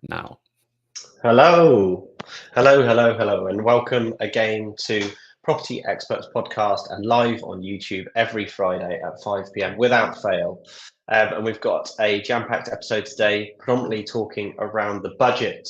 now. Hello, and welcome again to Property Experts Podcast and live on YouTube every Friday at 5 p.m. without fail. And we've got a jam-packed episode today, predominantly talking around the budget,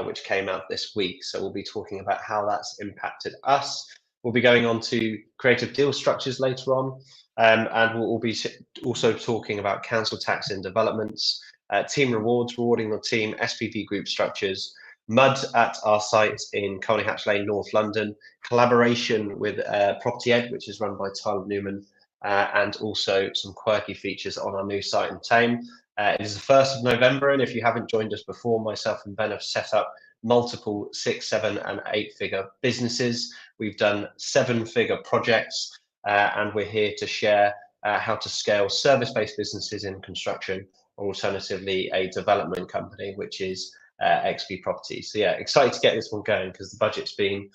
which came out this week. So we'll be talking about how that's impacted us. We'll be going on to creative deal structures later on, and we'll be also talking about council tax and developments, team rewards, rewarding the team, SPV group structures, mud at our site in Colney Hatch Lane, North London, collaboration with Property Ed, which is run by Tyler Newman, and also some quirky features on our new site in Tame. It is the 1st of November, and if you haven't joined us before, myself and Ben have set up multiple 6, 7, and 8-figure businesses. We've done 7-figure projects, and we're here to share how to scale service-based businesses in construction, or alternatively, a development company, which is XP Properties. So yeah, excited to get this one going because the budget's been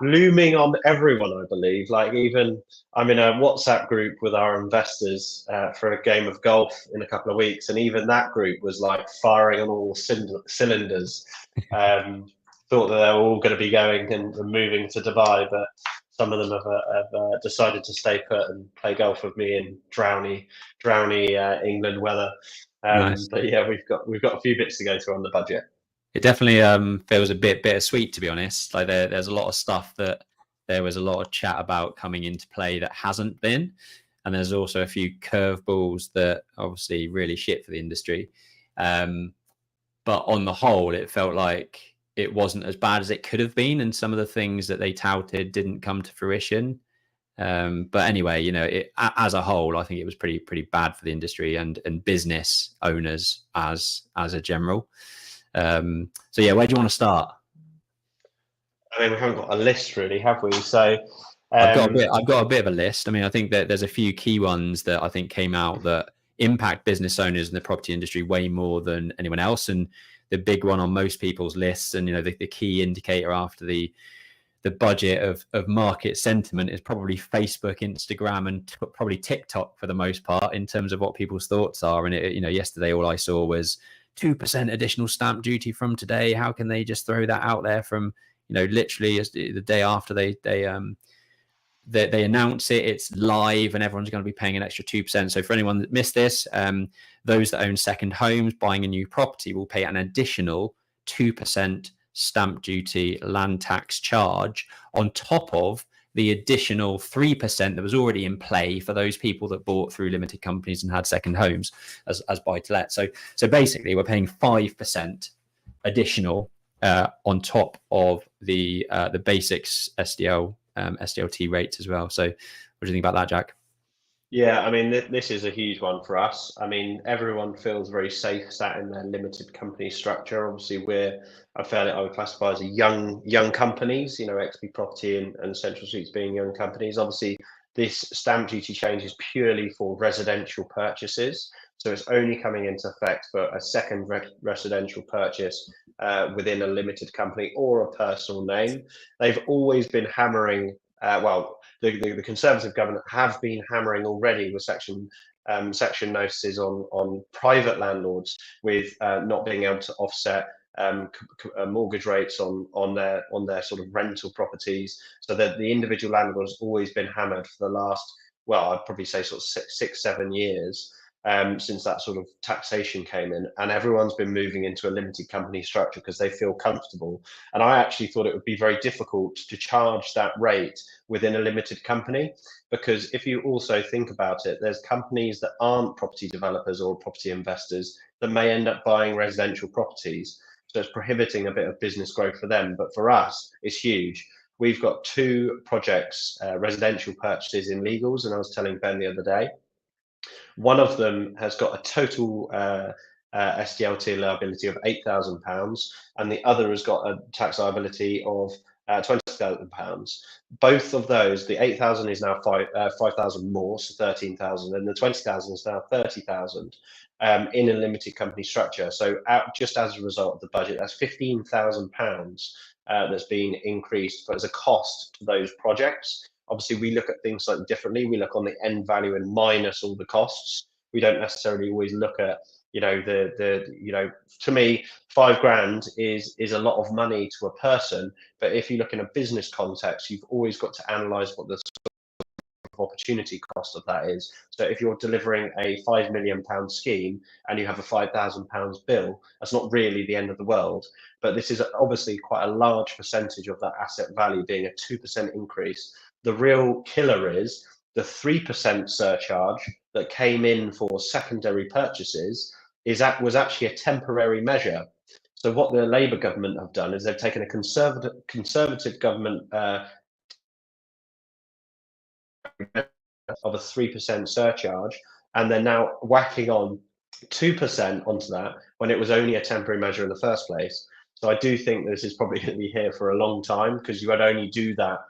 looming on everyone, I believe. Like, even I'm in a WhatsApp group with our investors for a game of golf in a couple of weeks, and even that group was like firing on all cylinders. Thought that they were all going to be going and moving to Dubai, but some of them have decided to stay put and play golf with me in drowny England weather. Nice. But yeah, we've got a few bits to go through on the budget. It definitely feels a bit bittersweet, to be honest. Like there's a lot of stuff that there was a lot of chat about coming into play that hasn't been, and there's also a few curveballs that obviously really shit for the industry. But on the whole, it felt like it wasn't as bad as it could have been, and some of the things that they touted didn't come to fruition. But anyway, you know, as a whole, I think it was pretty bad for the industry and business owners as a general. So yeah, where do you want to start? I mean, we haven't got a list really, have we? So I've got a bit of a list. I mean, I think that there's a few key ones that I think came out that impact business owners in the property industry way more than anyone else. And the big one on most people's lists, and you know, the key indicator after the budget of market sentiment is probably Facebook, Instagram, and probably TikTok for the most part in terms of what people's thoughts are. And you know, yesterday all I saw was 2% additional stamp duty from today. How can they just throw that out there from, you know, literally as the day after they announce it, it's live and everyone's going to be paying an extra 2%. So for anyone that missed this, those that own second homes buying a new property will pay an additional 2% stamp duty land tax charge on top of the additional 3% that was already in play for those people that bought through limited companies and had second homes as buy to let. So basically we're paying 5% additional on top of the basics SDLT rates as well. So what do you think about that, Jack? Yeah, I mean, this is a huge one for us. I mean, everyone feels very safe sat in their limited company structure. Obviously, I would classify as a young companies, you know, XP Property and Central Suites being young companies. Obviously, this stamp duty change is purely for residential purchases. So it's only coming into effect for a second residential purchase within a limited company or a personal name. They've always been hammering, the Conservative government have been hammering already with section notices on private landlords with not being able to offset mortgage rates on their sort of rental properties, so that the individual landlord has always been hammered for the last, well, I'd probably say sort of 6-7 years. Since that sort of taxation came in, and everyone's been moving into a limited company structure because they feel comfortable. And I actually thought it would be very difficult to charge that rate within a limited company, because if you also think about it, there's companies that aren't property developers or property investors that may end up buying residential properties. So it's prohibiting a bit of business growth for them. But for us, it's huge. We've got 2 projects, residential purchases in legals, and I was telling Ben the other day, one of them has got a total SDLT liability of £8,000, and the other has got a tax liability of £20,000. Both of those, the 8,000 is now 5,000 more, so 13,000, and the 20,000 is now 30,000 in a limited company structure. So just as a result of the budget, that's £15,000 that's been increased as a cost to those projects. Obviously, we look at things slightly differently. We look on the end value and minus all the costs. We don't necessarily always look at to me, 5 grand is a lot of money to a person. But if you look in a business context, you've always got to analyze what the opportunity cost of that is. So if you're delivering a £5 million scheme and you have a £5,000 bill, that's not really the end of the world. But this is obviously quite a large percentage of that asset value being a 2% increase. The real killer is the 3% surcharge that came in for secondary purchases was actually a temporary measure. So what the Labour government have done is they've taken a conservative government of a 3% surcharge, and they're now whacking on 2% onto that when it was only a temporary measure in the first place. So I do think this is probably going to be here for a long time, because you would only do that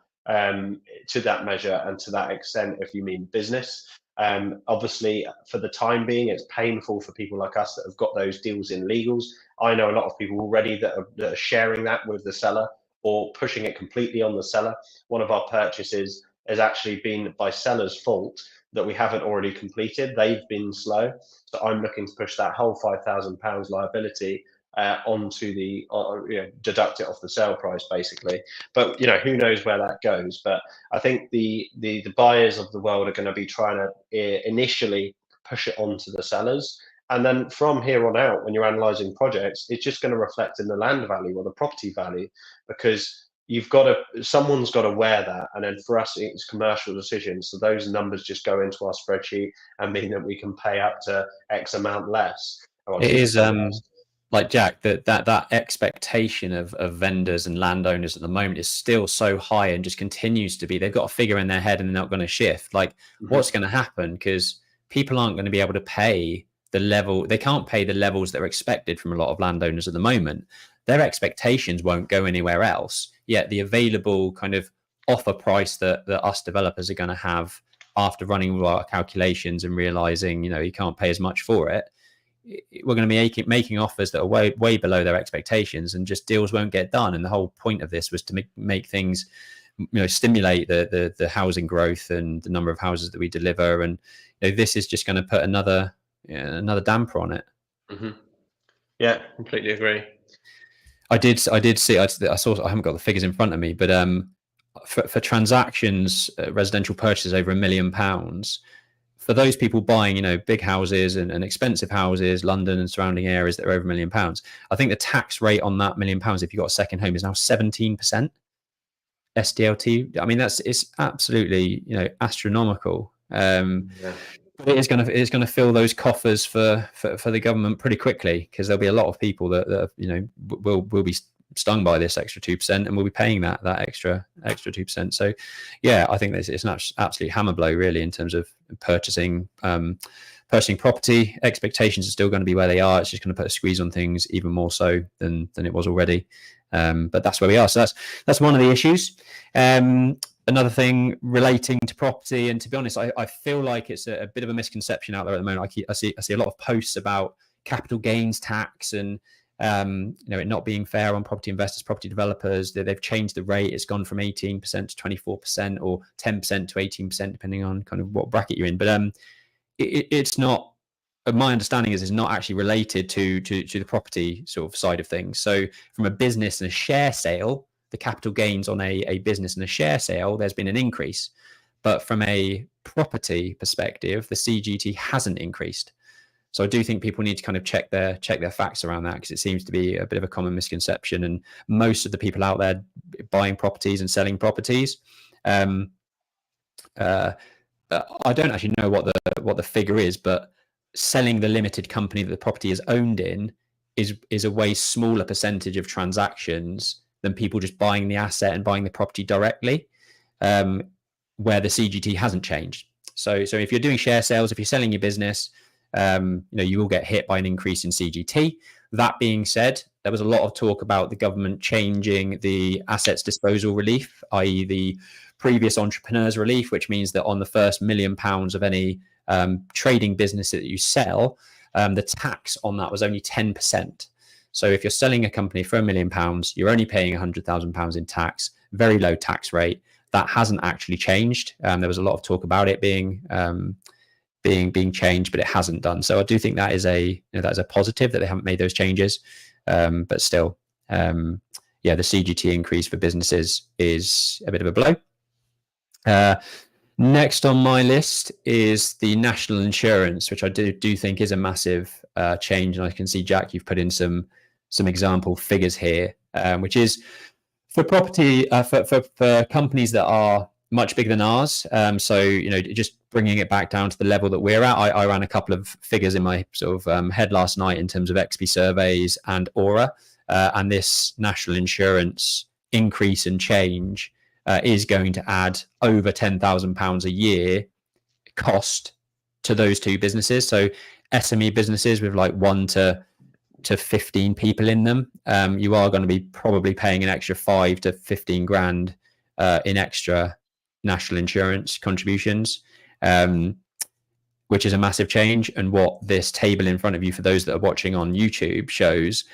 to that measure and to that extent if you mean business. Obviously, for the time being, it's painful for people like us that have got those deals in legals. I know a lot of people already that are sharing that with the seller or pushing it completely on the seller. One of our purchases has actually been by seller's fault that we haven't already completed. They've been slow. So I'm looking to push that whole £5,000 liability onto the, deduct it off the sale price basically. But who knows where that goes. But I think the buyers of the world are going to be trying to initially push it onto the sellers. And then from here on out, when you're analysing projects, it's just going to reflect in the land value or the property value, because someone's got to wear that. And then for us, it's commercial decisions. So those numbers just go into our spreadsheet and mean that we can pay up to X amount less. It is like Jack, that expectation of vendors and landowners at the moment is still so high and just continues to be. They've got a figure in their head and they're not going to shift. Like what's going to happen? Because people aren't going to be able to pay the level. They can't pay the levels that are expected from a lot of landowners at the moment. Their expectations won't go anywhere else. Yet the available kind of offer price that us developers are going to have after running all our calculations and realizing, you can't pay as much for it, we're going to be making offers that are way below their expectations, and just deals won't get done. And the whole point of this was to make things, stimulate the housing growth and the number of houses that we deliver. And this is just going to put another damper on it. Yeah, completely agree. I did see. I saw. I haven't got the figures in front of me, but for transactions, residential purchases over £1 million, for those people buying, big houses and expensive houses, London and surrounding areas that are over £1 million, I think the tax rate on that £1 million, if you've got a second home, is now 17% SDLT. I mean, it's absolutely astronomical. But it's going to fill those coffers for the government pretty quickly, because there'll be a lot of people that will be stung by this extra 2% and will be paying that extra 2%. So yeah, I think it's an absolute hammer blow really in terms of purchasing property. Expectations are still going to be where they are. It's just going to put a squeeze on things even more so than it was already. But that's where we are. So that's one of the issues. Another thing relating to property, and to be honest, I feel like it's a bit of a misconception out there at the moment. I see a lot of posts about capital gains tax and it not being fair on property investors, property developers. They've changed the rate. It's gone from 18% to 24% or 10% to 18%, depending on kind of what bracket you're in. But it's not. My understanding is it's not actually related to the property sort of side of things. So from a business and a share sale, the capital gains on a business and a share sale, there's been an increase. But from a property perspective, the CGT hasn't increased. So I do think people need to kind of check their facts around that, because it seems to be a bit of a common misconception. And most of the people out there buying properties and selling properties, I don't actually know what the figure is, but selling the limited company that the property is owned in is a way smaller percentage of transactions than people just buying the asset and buying the property directly, where the CGT hasn't changed. So if you're doing share sales, if you're selling your business, you will get hit by an increase in CGT. That being said, there was a lot of talk about the government changing the assets disposal relief, i.e. the previous entrepreneurs relief, which means that on the first £1 million of any trading business that you sell, the tax on that was only 10%. So if you're selling a company for £1 million, you're only paying £100,000 in tax, very low tax rate. That hasn't actually changed. There was a lot of talk about it being being changed, but it hasn't done. So I do think that is that is a positive that they haven't made those changes. But still, yeah, the CGT increase for businesses is a bit of a blow. Next on my list is the national insurance, which I do think is a massive change. And I can see, Jack, you've put in some example figures here, which is for property for companies that are much bigger than ours. So just bringing it back down to the level that we're at. I ran a couple of figures in my sort of head last night in terms of XP surveys and Aura, and this national insurance increase and change is going to add over £10,000 a year cost to those two businesses. So SME businesses with like 1 to 15 people in them, you are going to be probably paying an extra 5 to 15 grand in extra national insurance contributions, which is a massive change. And what this table in front of you, for those that are watching on YouTube, shows,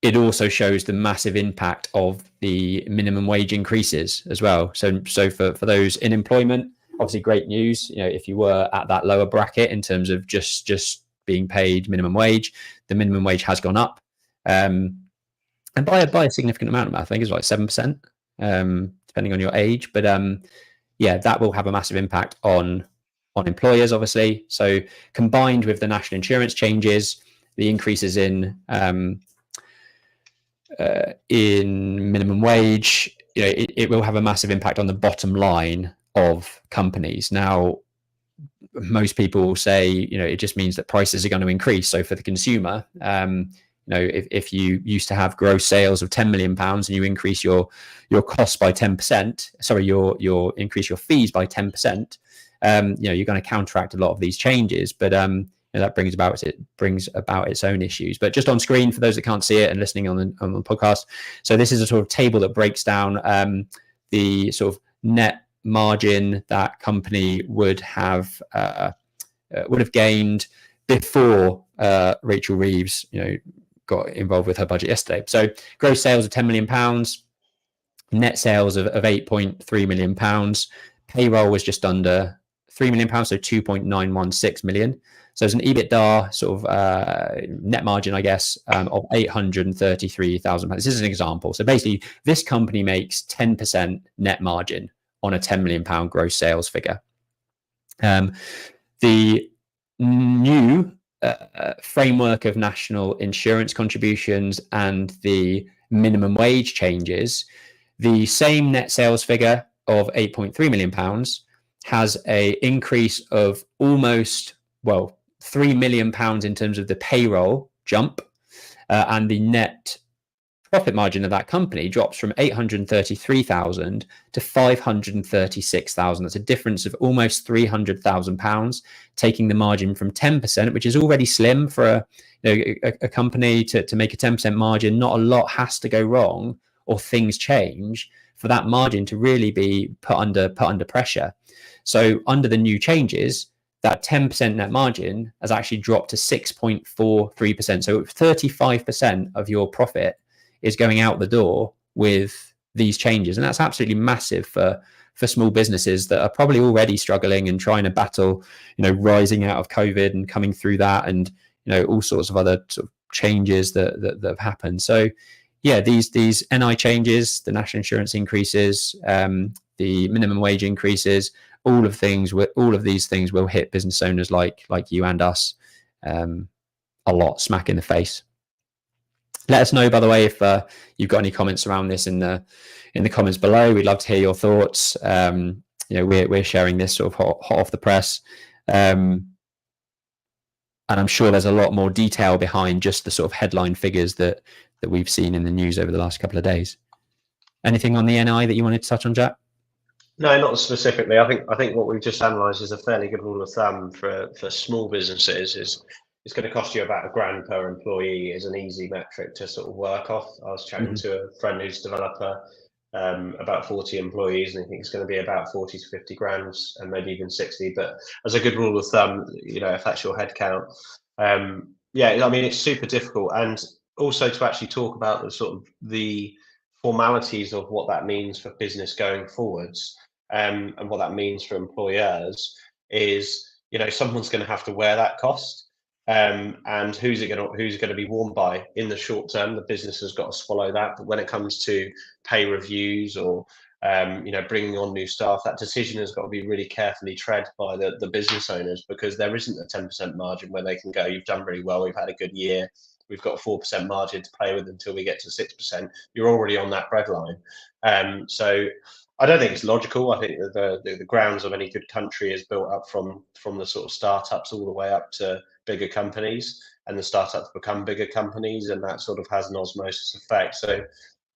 it also shows the massive impact of the minimum wage increases as well. So for those in employment, obviously great news. If you were at that lower bracket in terms of just being paid minimum wage, the minimum wage has gone up, and by a significant amount. I think it's like 7%, depending on your age. But yeah, that will have a massive impact on employers, obviously. So combined with the national insurance changes, the increases in minimum wage, it will have a massive impact on the bottom line of companies. Now, most people will say, it just means that prices are going to increase. So for the consumer, if you used to have gross sales of £10 million and you increase your costs by 10%, sorry, your increase your fees by 10%, you're going to counteract a lot of these changes. But that brings about its own issues. But just on screen, for those that can't see it and listening on the podcast, so this is a sort of table that breaks down the sort of net margin that company would have gained before Rachel Reeves got involved with her budget yesterday. So gross sales of £10 million, net sales of £8.3 million, payroll was just under £3 million, so 2.916 million. So there's an EBITDA sort of net margin, I guess, of £833,000. This is an example. So basically, this company makes 10% net margin on a £10 million gross sales figure. The new framework of national insurance contributions and the minimum wage changes, the same net sales figure of £8.3 million has an increase of almost, £3 million in terms of the payroll jump, and the net profit margin of that company drops from 833,000 to 536,000. That's a difference of almost £300,000, taking the margin from 10%, which is already slim for a company to make a 10% margin. Not a lot has to go wrong or things change for that margin to really be put under pressure. So under the new changes, that 10% net margin has actually dropped to 6.43%. So 35% of your profit is going out the door with these changes. And that's absolutely massive for small businesses that are probably already struggling and trying to battle, rising out of COVID and coming through that, and, all sorts of other sort of changes that have happened. So yeah, these NI changes, the national insurance increases, the minimum wage increases, all of these things will hit business owners like you and us a lot, smack in the face. Let us know, by the way, if you've got any comments around this in the comments below. We'd love to hear your thoughts. We're sharing this sort of hot off the press, and I'm sure there's a lot more detail behind just the sort of headline figures that we've seen in the news over the last couple of days. Anything on the NI that you wanted to touch on, Jack? No, not specifically. I think what we've just analysed is a fairly good rule of thumb for small businesses. Is it's going to cost you about £1,000 per employee is an easy metric to sort of work off. I was chatting to a friend who's a developer, about 40 employees, and I think it's going to be about 40 to 50 grand, and maybe even 60. But as a good rule of thumb, if that's your head count, it's super difficult. And also to actually talk about the sort of the formalities of what that means for business going forwards. and what that means for employers is, someone's going to have to wear that cost. And who's going to be worn by in the short term? The business has got to swallow that. But when it comes to pay reviews or bringing on new staff, that decision has got to be really carefully tread by the business owners, because there isn't a 10% margin where they can go, you've done really well, we've had a good year, we've got a 4% margin to play with until we get to 6%. You're already on that breadline. So I don't think it's logical. I think the grounds of any good country is built up from the sort of startups all the way up to bigger companies, and the startups become bigger companies, and that sort of has an osmosis effect. So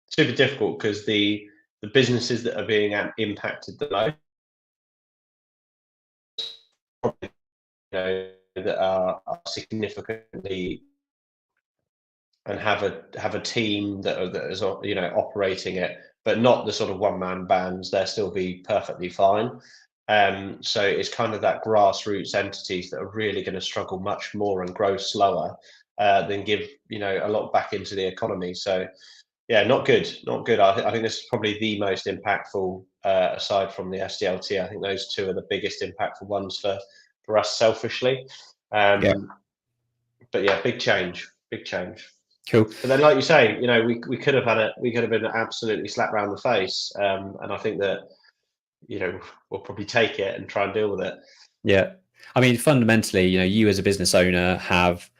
super difficult, because the businesses that are being impacted the most, that are significantly and have a team that is operating it, but not the sort of one-man bands, they'll still be perfectly fine. So it's kind of that grassroots entities that are really going to struggle much more and grow slower than give a lot back into the economy. So yeah, not good. I think this is probably the most impactful, aside from the SDLT. I think those two are the biggest impactful ones for us selfishly. Yeah. But yeah, big change. Cool. But then, like you say, we could have been absolutely slapped around the face, and I think that we'll probably take it and try and deal with it. Yeah, I mean, fundamentally, you as a business owner have,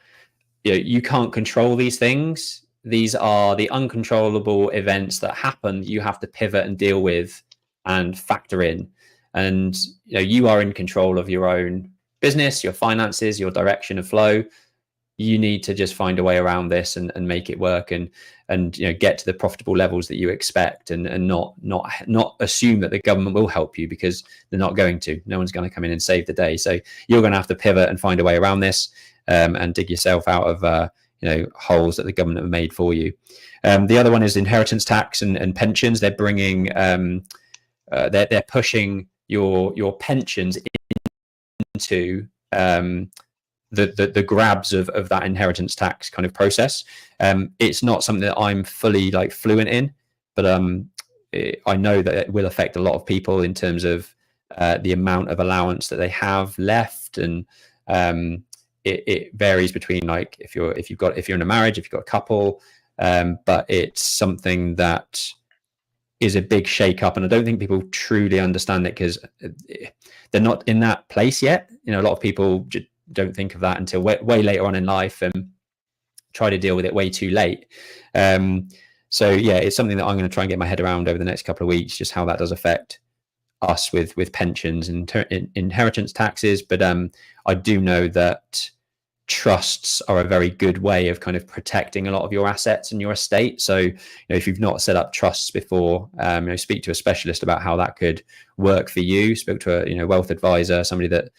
you can't control these things. These are the uncontrollable events that happen. You have to pivot and deal with and factor in, and you are in control of your own business, your finances, your direction of flow. You need to just find a way around this and make it work, and get to the profitable levels that you expect, and not assume that the government will help you, because they're not going to. No one's going to come in and save the day. So you're going to have to pivot and find a way around this, and dig yourself out of holes that the government have made for you. The other one is inheritance tax and pensions. They're bringing they're pushing your pensions into the grabs of that inheritance tax kind of process. It's not something that I'm fully fluent in, but I know that it will affect a lot of people in terms of the amount of allowance that they have left, and it varies between if you're in a marriage, if you've got a couple, but it's something that is a big shake up, and I don't think people truly understand it, because they're not in that place yet. A lot of people don't think of that until way later on in life, and try to deal with it way too late. So yeah, it's something that I'm going to try and get my head around over the next couple of weeks, just how that does affect us with pensions and inheritance taxes. But I do know that trusts are a very good way of kind of protecting a lot of your assets and your estate. So if you've not set up trusts before, speak to a specialist about how that could work for you. Speak to a wealth advisor, somebody that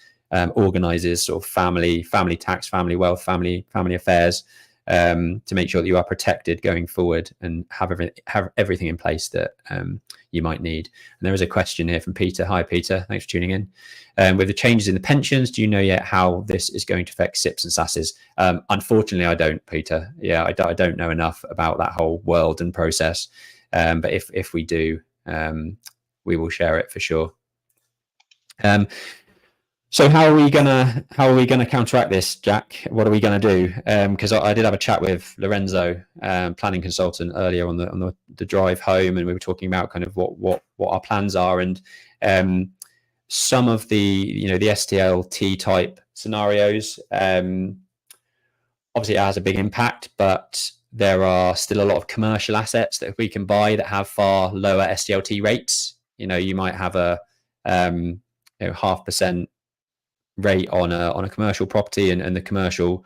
organizes sort of family tax, family wealth, family affairs, to make sure that you are protected going forward, and have everything in place that you might need. And there is a question here from Peter. Hi, Peter. Thanks for tuning in. With the changes in the pensions, do you know yet how this is going to affect SIPs and SASs? Unfortunately, I don't, Peter. Yeah, I don't know enough about that whole world and process. But if we do, we will share it for sure. So how are we gonna counteract this, Jack? What are we gonna do? Because I did have a chat with Lorenzo, planning consultant, earlier on the drive home, and we were talking about kind of what our plans are, and some of the the STLT type scenarios. Obviously, it has a big impact, but there are still a lot of commercial assets that we can buy that have far lower STLT rates. You might have a 0.5% rate on a commercial property, and the commercial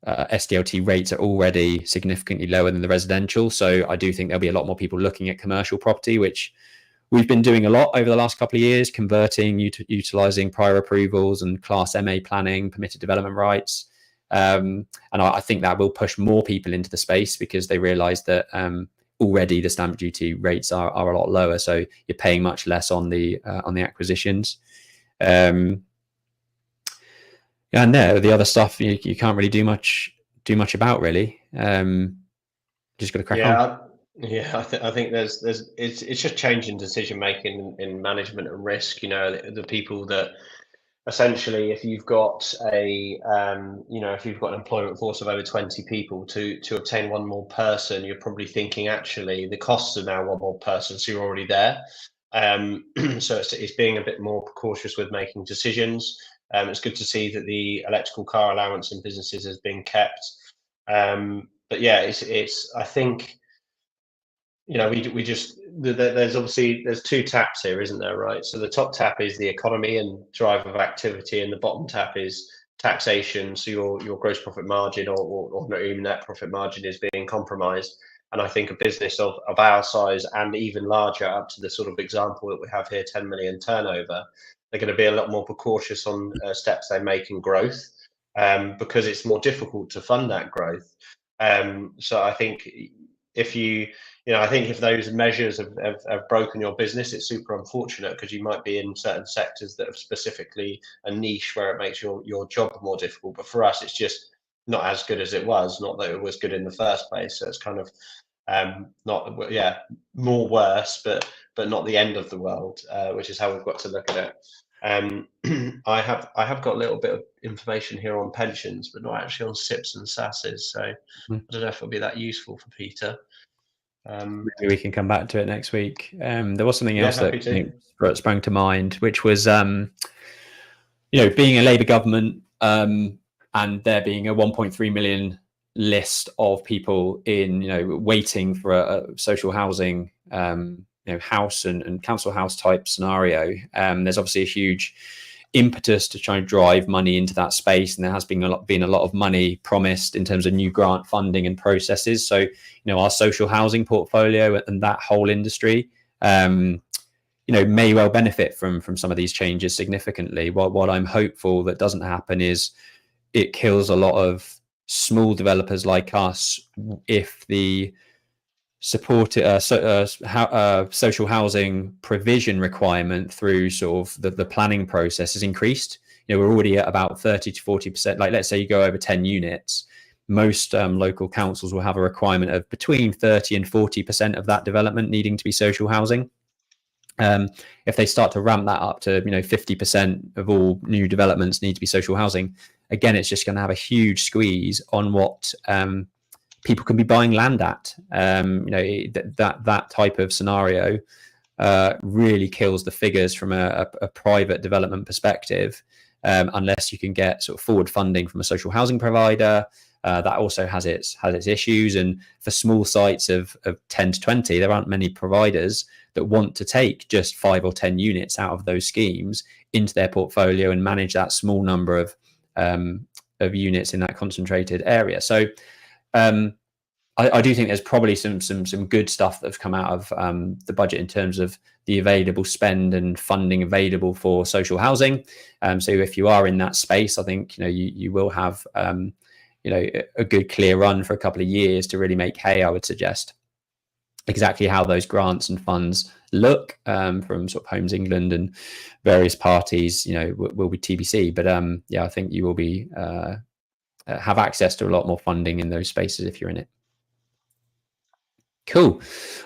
SDLT rates are already significantly lower than the residential. So I do think there'll be a lot more people looking at commercial property, which we've been doing a lot over the last couple of years, converting, utilizing prior approvals and Class MA planning, permitted development rights. And I think that will push more people into the space, because they realize that already the stamp duty rates are a lot lower. So you're paying much less on the acquisitions. And the other stuff you can't really do much about, really. Just got to crack on. Yeah, I think it's just changing decision making in management and risk. You know, the people that essentially, if you've got if you've got an employment force of over 20 people, to obtain one more person, you're probably thinking actually the costs are now one more person, so you're already there. So it's being a bit more cautious with making decisions. It's good to see that the electrical car allowance in businesses has been kept. But yeah, it's I think, we just there's obviously there's two taps here, isn't there? Right. So the top tap is the economy and drive of activity, and the bottom tap is taxation. So your gross profit margin, or not even net profit margin, is being compromised. And I think a business of our size and even larger, up to the sort of example that we have here, 10 million turnover, they're going to be a lot more precautious on steps they make in growth, because it's more difficult to fund that growth. So I think if I think if those measures have broken your business, it's super unfortunate, because you might be in certain sectors that have specifically a niche where it makes your job more difficult. But for us, it's just not as good as it was. Not that it was good in the first place. So it's kind of not, yeah, more worse, but not the end of the world, which is how we've got to look at it. I have got a little bit of information here on pensions, but not actually on SIPs and SASs. So I don't know if it'll be that useful for Peter. Maybe we can come back to it next week. There was something Yeah, else that happy to. sprang to mind, which was being a Labour government, and there being a 1.3 million list of people in waiting for a social housing house and council house type scenario. There's obviously a huge impetus to try and drive money into that space, and there has been a lot of money promised in terms of new grant funding and processes. So our social housing portfolio and that whole industry may well benefit from some of these changes significantly. What I'm hopeful that doesn't happen is it kills a lot of small developers like us if the social housing provision requirement through sort of the planning process is increased. We're already at about 30 to 40%. Like, let's say you go over 10 units, most local councils will have a requirement of between 30 and 40% of that development needing to be social housing. If they start to ramp that up to 50% of all new developments need to be social housing, again, it's just going to have a huge squeeze on what people can be buying land at. That type of scenario really kills the figures from a private development perspective, unless you can get sort of forward funding from a social housing provider. That also has its issues, and for small sites of 10 to 20, there aren't many providers that want to take just 5 or 10 units out of those schemes into their portfolio and manage that small number of units in that concentrated area. So I do think there's probably some good stuff that's come out of the budget in terms of the available spend and funding available for social housing. So if you are in that space, I think you will have a good clear run for a couple of years to really make hay, I would suggest. Exactly how those grants and funds look from sort of Homes England and various parties, will be TBC. But I think you will be have access to a lot more funding in those spaces if you're in it. Cool.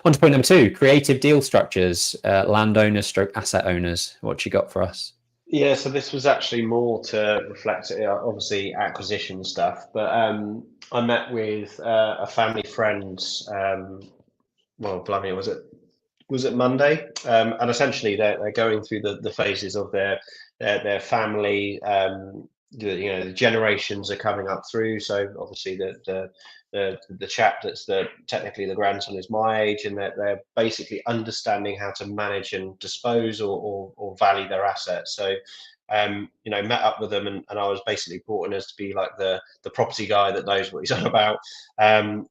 On to point number 2: creative deal structures, landowners stroke asset owners. What you got for us? Yeah, so this was actually more to reflect, obviously, acquisition stuff. But I met with a family friend. Well, blimey, was it Monday? And essentially, they're going through the phases of their family. The generations are coming up through. So obviously, the chap that's technically the grandson is my age, and they're basically understanding how to manage and dispose or value their assets. So met up with them, and I was basically brought in as to be like the property guy that knows what he's on about. And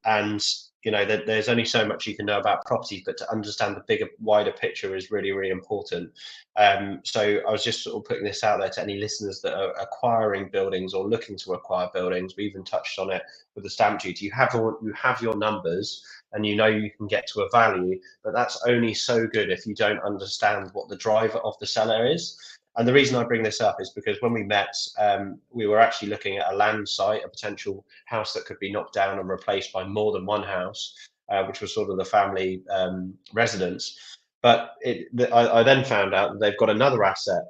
there's only so much you can know about property, but to understand the bigger, wider picture is really, really important. So I was just sort of putting this out there to any listeners that are acquiring buildings or looking to acquire buildings. We even touched on it with the stamp duty. You have your numbers, and you can get to a value, but that's only so good if you don't understand what the driver of the seller is. And the reason I bring this up is because when we met, we were actually looking at a land site, a potential house that could be knocked down and replaced by more than one house. which was sort of the family residence. But I then found out that they've got another asset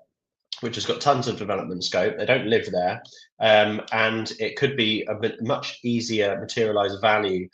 which has got tons of development scope. They don't live there, and it could be a bit much easier materialized value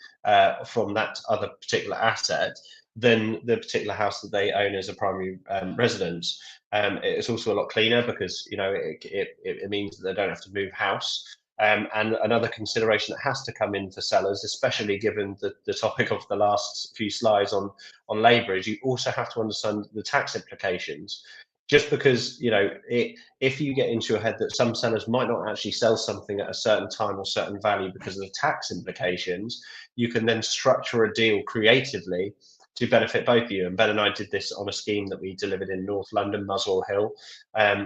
from that other particular asset than the particular house that they own as a primary residence. It's also a lot cleaner because it means that they don't have to move house. And another consideration that has to come in for sellers, especially given the topic of the last few slides on labour, is you also have to understand the tax implications. Just because, if you get into your head that some sellers might not actually sell something at a certain time or certain value because of the tax implications, you can then structure a deal creatively to benefit both of you. And Ben and I did this on a scheme that we delivered in North London, Muswell Hill.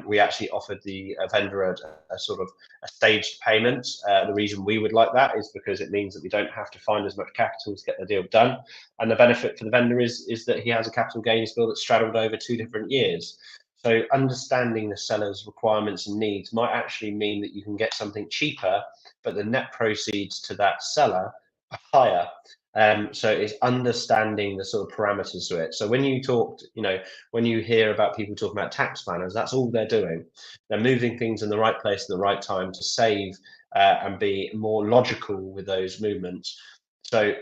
We actually offered the vendor a sort of a staged payment. The reason we would like that is because it means that we don't have to find as much capital to get the deal done. And the benefit for the vendor is that he has a capital gains bill that's straddled over 2 different years. So understanding the seller's requirements and needs might actually mean that you can get something cheaper, but the net proceeds to that seller are higher. So it's understanding the sort of parameters to it. So when you when you hear about people talking about tax planners, that's all they're doing. They're moving things in the right place at the right time to save and be more logical with those movements. So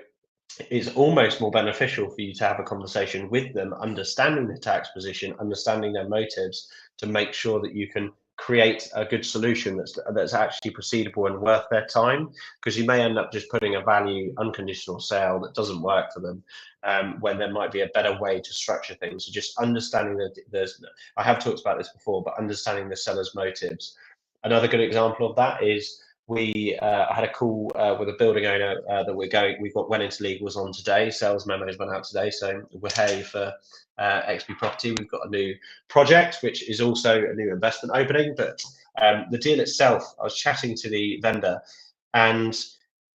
it's almost more beneficial for you to have a conversation with them, understanding the tax position, understanding their motives, to make sure that you can create a good solution that's actually proceedable and worth their time, because you may end up just putting a value unconditional sale that doesn't work for them, when there might be a better way to structure things. So just understanding that I have talked about this before, but understanding the seller's motives. Another good example of that is we had a call with a building owner that went into legals on today. Sales memos went out today, so we're hey for XP Property. We've got a new project, which is also a new investment opening. But the deal itself, I was chatting to the vendor, and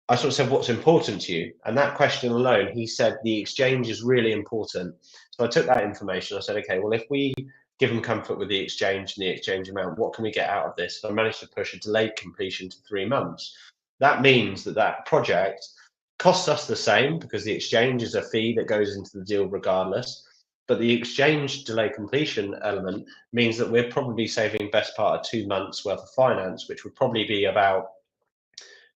I sort of said, "What's important to you?" And that question alone, he said, "The exchange is really important." So I took that information. I said, "Okay, well, if we give them comfort with the exchange and the exchange amount, what can we get out of this?" So I managed to push a delayed completion to 3 months. That means that project costs us the same because the exchange is a fee that goes into the deal regardless. But the exchange delay completion element means that we're probably saving best part of 2 months worth of finance, which would probably be about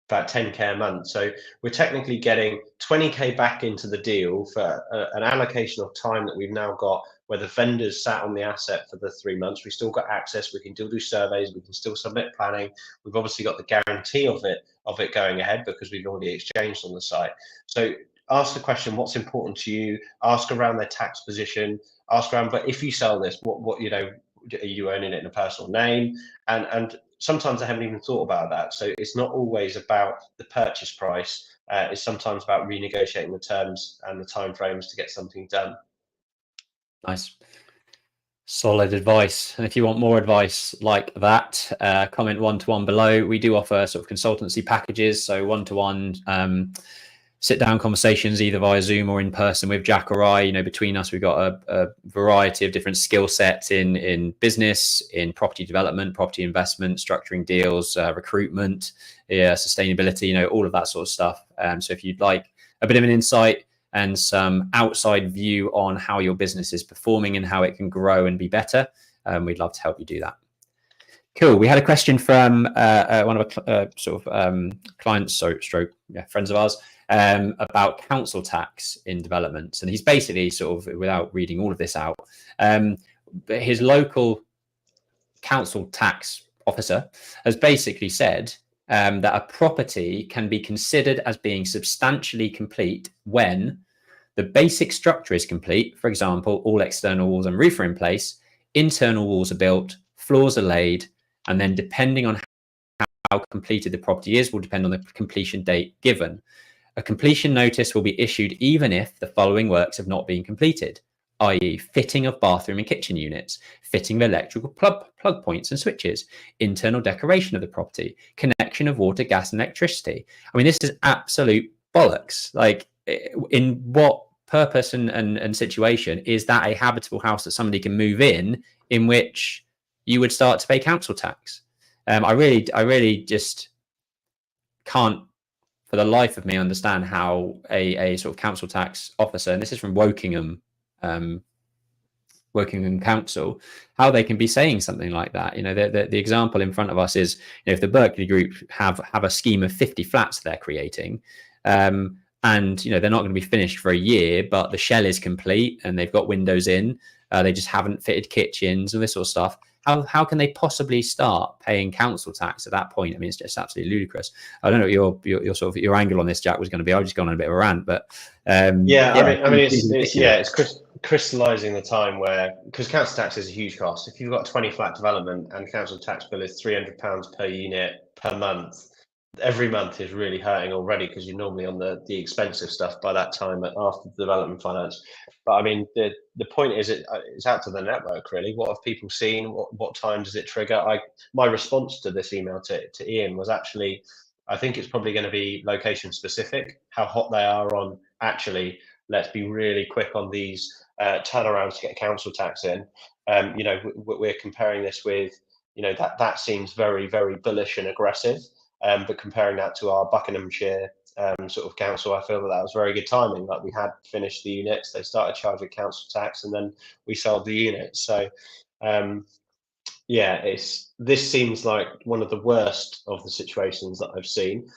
10K a month. So we're technically getting 20K back into the deal for an allocation of time that we've now got, where the vendors sat on the asset for the 3 months. We still got access. We can still do surveys. We can still submit planning. We've obviously got the guarantee of it going ahead because we've already exchanged on the site. So ask the question, what's important to you? Ask around their tax position. Ask around, but if you sell this, what are you owning it in a personal name? And sometimes I haven't even thought about that. So it's not always about the purchase price. It's sometimes about renegotiating the terms and the timeframes to get something done. Nice. Solid advice. And if you want more advice like that, comment one-to-one below. We do offer sort of consultancy packages. So one-to-one sit down conversations, either via Zoom or in person with Jack or I. Between us, we've got a variety of different skill sets in business, in property development, property investment, structuring deals, recruitment, sustainability, all of that sort of stuff. So if you'd like a bit of an insight and some outside view on how your business is performing and how it can grow and be better, we'd love to help you do that. Cool. We had a question from one of our clients, friends of ours, about council tax in developments. And he's basically without reading all of this out, his local council tax officer has basically said that a property can be considered as being substantially complete when the basic structure is complete. For example, all external walls and roof are in place, internal walls are built, floors are laid, and then depending on how completed the property is will depend on the completion date given. A completion notice will be issued even if the following works have not been completed, i.e. fitting of bathroom and kitchen units, fitting of electrical plug points and switches, internal decoration of the property, connection of water, gas and electricity. I mean, this is absolute bollocks. Like, in what purpose and situation is that a habitable house that somebody can move in which you would start to pay council tax? I really just can't, for for the life of me understand how a sort of council tax officer, and this is from Wokingham Council, how they can be saying something like that. You know, the example in front of us is, you know, if the Berkeley Group have a scheme of 50 flats they're creating, and you know they're not going to be finished for a year, but the shell is complete and they've got windows in, they just haven't fitted kitchens and this sort of stuff. How can they possibly start paying council tax at that point? I mean, it's just absolutely ludicrous. I don't know what your sort of your angle on this, Jack, was going to be. I've just gone on a bit of a rant, but I mean, it's crystallizing the time where, because council tax is a huge cost. If you've got a 20 flat development and council tax bill is £300 per unit per month, every month is really hurting already, because you're normally on the expensive stuff by that time after the development finance. But I mean, the point is, it's out to the network really. What have people seen? What time does it trigger? My response to this email to Ian was actually, I think it's probably going to be location specific, how hot they are on actually, let's be really quick on these turnarounds to get council tax in. You know, we're comparing this with, you know, that seems very, very bullish and aggressive. But comparing that to our Buckinghamshire sort of council, I feel that was very good timing. Like, we had finished the units, they started charging council tax, and then we sold the units. So yeah, this seems like one of the worst of the situations that I've seen,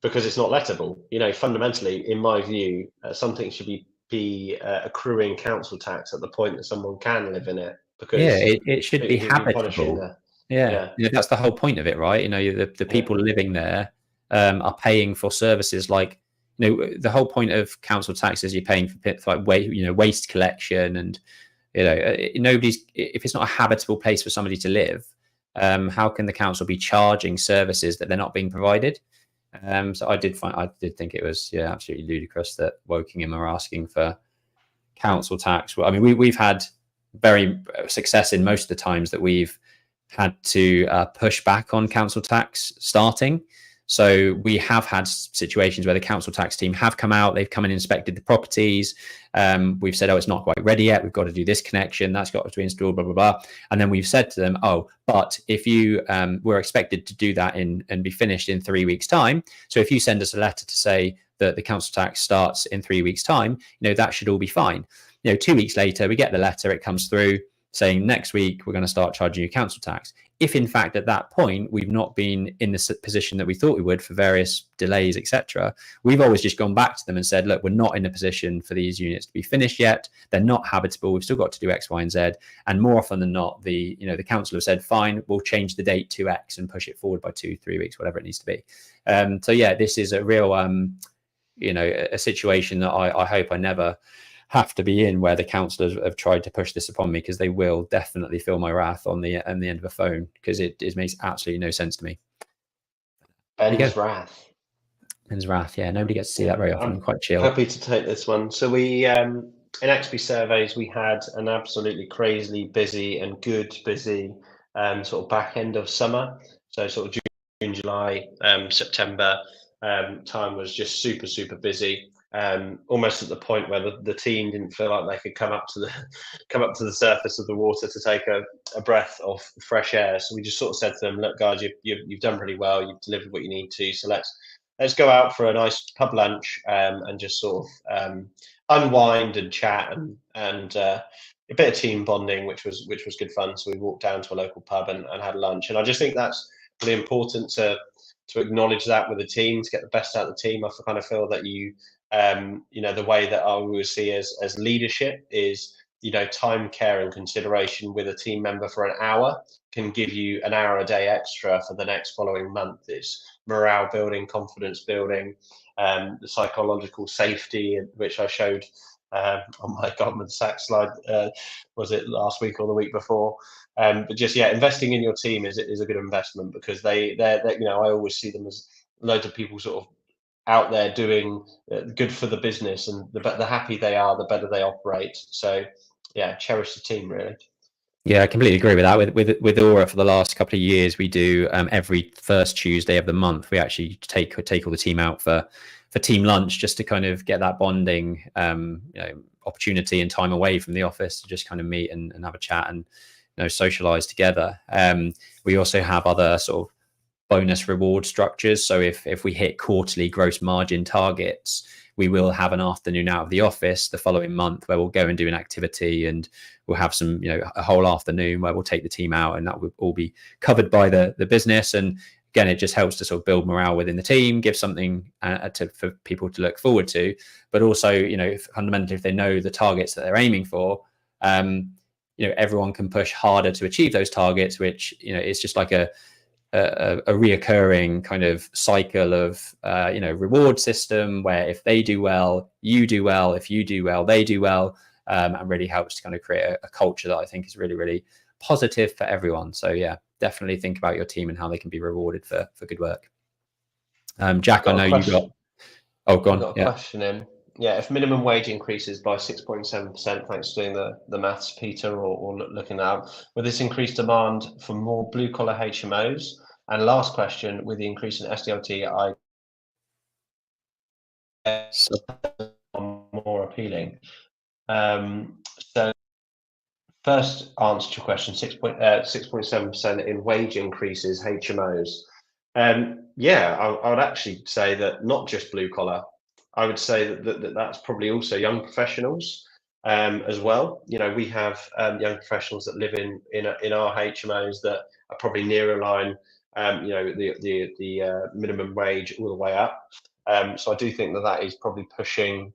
because it's not lettable. You know, fundamentally, in my view, something should be accruing council tax at the point that someone can live in it, because it should be habitable. Yeah, that's the whole point of it, right? You know, the people living there are paying for services like, you know, the whole point of council tax is you're paying for like waste collection, and you know, if it's not a habitable place for somebody to live, how can the council be charging services that they're not being provided? So I did think it was absolutely ludicrous that Wokingham are asking for council tax. Well, I mean, we've had very success in most of the times that we've had to push back on council tax starting. So we have had situations where the council tax team have come out, they've come and inspected the properties. We've said, oh, it's not quite ready yet, we've got to do this connection, that's got to be installed, blah, blah, blah. And then we've said to them, oh, but if you were expected to do that and be finished in 3 weeks' time, so if you send us a letter to say that the council tax starts in 3 weeks' time, you know, that should all be fine. You know, 2 weeks later, we get the letter, it comes through saying next week we're going to start charging you council tax. If in fact at that point we've not been in the position that we thought we would for various delays, etc., we've always just gone back to them and said, look, we're not in a position for these units to be finished yet. They're not habitable. We've still got to do X, Y, and Z. And more often than not, the council have said, fine, we'll change the date to X and push it forward by 2-3 weeks, whatever it needs to be. So yeah, this is a real a situation that I hope I never have to be in, where the councillors have tried to push this upon me, because they will definitely feel my wrath on the end of a phone, because it makes absolutely no sense to me. Ben's wrath. Ben's wrath, yeah. Nobody gets to see that very often. I'm quite chill. Happy to take this one. So we in XP surveys, we had an absolutely crazily busy and busy sort of back end of summer. So sort of June, July, September time was just super, super busy. Almost at the point where the team didn't feel like they could come up to the surface of the water to take a breath of fresh air. So we just sort of said to them, look, guys, you've done pretty well. You've delivered what you need to. So let's go out for a nice pub lunch and just sort of unwind and chat and a bit of team bonding, which was good fun. So we walked down to a local pub and had lunch. And I just think that's really important to acknowledge that with the team, to get the best out of the team. I kind of feel that the way that I always see as leadership is, time, care and consideration with a team member for an hour can give you an hour a day extra for the next following month. It's morale building, confidence building, the psychological safety, which I showed on my Goldman Sachs slide, was it last week or the week before? But just, investing in your team is a good investment, because they're I always see them as loads of people sort of out there doing good for the business, and the happy they are, the better they operate. So yeah, cherish the team, really. Yeah, I completely agree with that. With Aura, for the last couple of years, we do every first Tuesday of the month, we actually take all the team out for team lunch, just to kind of get that bonding opportunity and time away from the office to just kind of meet and have a chat and socialize together. We also have other sort of bonus reward structures. So if we hit quarterly gross margin targets, we will have an afternoon out of the office the following month where we'll go and do an activity, and we'll have some, a whole afternoon where we'll take the team out, and that will all be covered by the business. And again, it just helps to sort of build morale within the team, give something for people to look forward to, but also, fundamentally, if they know the targets that they're aiming for, everyone can push harder to achieve those targets, which, it's just like a reoccurring kind of cycle of, reward system where if they do well, you do well, if you do well, they do well, and really helps to kind of create a culture that I think is really, really positive for everyone. So yeah, definitely think about your team and how they can be rewarded for good work. Jack, I know you got, oh, go on. I've got a question in. Yeah, if minimum wage increases by 6.7%, thanks for doing the maths, Peter, or looking out, with this increased demand for more blue collar HMOs? And last question, with the increase in SDLT, more appealing. So first answer to your question, 6.7% in wage increases, HMOs. Yeah, I would actually say that not just blue collar. I would say that's probably also young professionals as well. We have young professionals that live in our HMOs that are probably nearer line, the minimum wage all the way up. So I do think that is probably pushing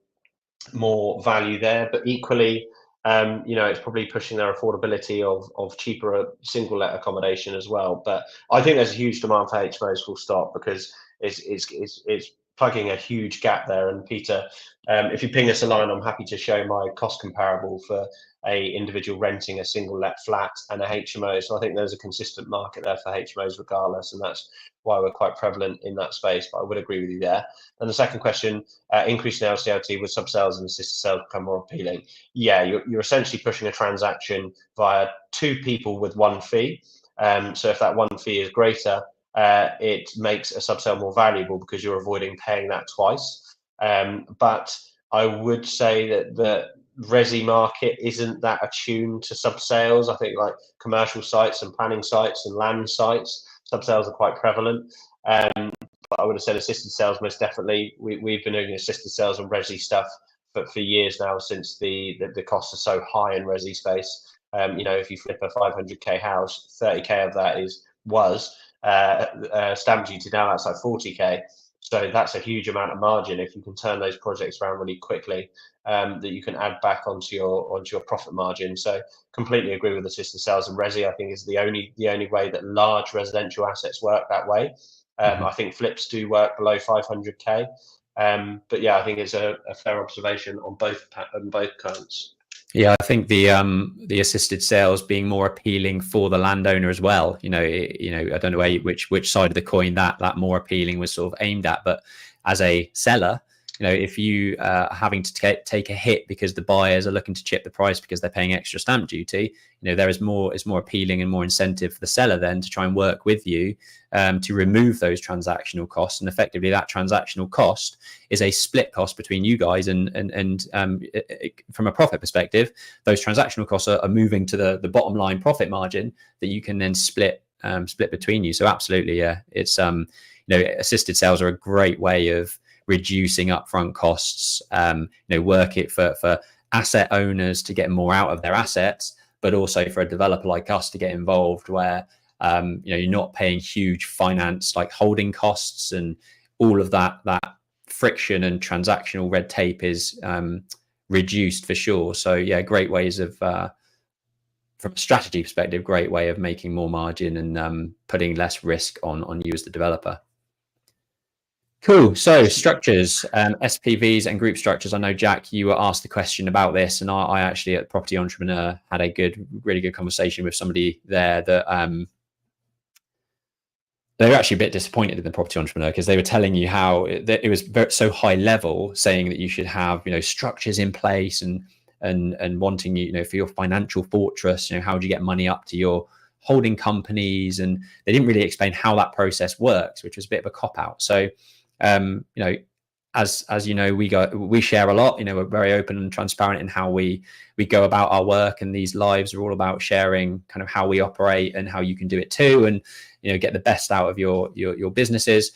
more value there, but equally, it's probably pushing their affordability of cheaper single let accommodation as well. But I think there's a huge demand for HMOs, full stop, because it's plugging a huge gap there. And Peter, if you ping us a line, I'm happy to show my cost comparable for a individual renting a single let flat and a HMO. So I think there's a consistent market there for HMOs regardless, and that's why we're quite prevalent in that space. But I would agree with you there. And the second question, increase in LCLT with sub-sales and assisted sales become more appealing. Yeah, you're essentially pushing a transaction via two people with one fee. So if that one fee is greater, it makes a sub-sale more valuable because you're avoiding paying that twice. But I would say that the resi market isn't that attuned to sub-sales. I think like commercial sites and planning sites and land sites, sub-sales are quite prevalent. But I would have said assisted sales most definitely. We've been doing assisted sales and resi stuff for years now, since the costs are so high in resi space. If you flip a 500k house, 30k of that was stamp duty. Now that's like 40k. So that's a huge amount of margin if you can turn those projects around really quickly, that you can add back onto your profit margin. So completely agree with assisted sales and resi. I think is the only way that large residential assets work that way. I think flips do work below 500k. But yeah, I think it's a fair observation on both counts. Yeah, I think the assisted sales being more appealing for the landowner as well. I don't know which side of the coin that more appealing was sort of aimed at, but as a seller, if you are having to take a hit because the buyers are looking to chip the price because they're paying extra stamp duty, it's more appealing and more incentive for the seller then to try and work with you to remove those transactional costs. And effectively that transactional cost is a split cost between you guys, and from a profit perspective, those transactional costs are moving to the bottom line profit margin that you can then split between you. So absolutely, yeah, it's assisted sales are a great way of reducing upfront costs, work it for asset owners to get more out of their assets, but also for a developer like us to get involved where you're not paying huge finance like holding costs, and all of that friction and transactional red tape is reduced for sure. So yeah, great ways of from a strategy perspective, great way of making more margin and putting less risk on you as the developer. Cool. So structures, SPVs and group structures. I know, Jack, you were asked the question about this, and I actually at Property Entrepreneur had a really good conversation with somebody there that they were actually a bit disappointed in the Property Entrepreneur because they were telling you how it was so high level, saying that you should have structures in place and wanting for your financial fortress. How do you get money up to your holding companies? And they didn't really explain how that process works, which was a bit of a cop out. So as we share a lot. We're very open and transparent in how we go about our work, and these lives are all about sharing kind of how we operate and how you can do it too. And get the best out of your businesses.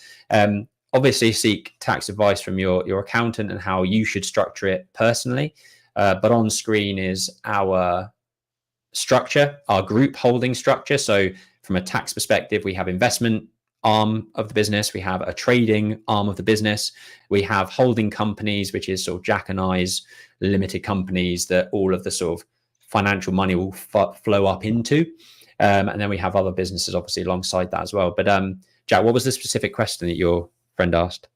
Obviously seek tax advice from your accountant and how you should structure it personally. But on screen is our structure, our group holding structure. So from a tax perspective, we have investment arm of the business, we have a trading arm of the business, we have holding companies, which is sort of Jack and I's limited companies that all of the sort of financial money will flow up into. And then we have other businesses obviously alongside that as well. But Jack, what was the specific question that your friend asked?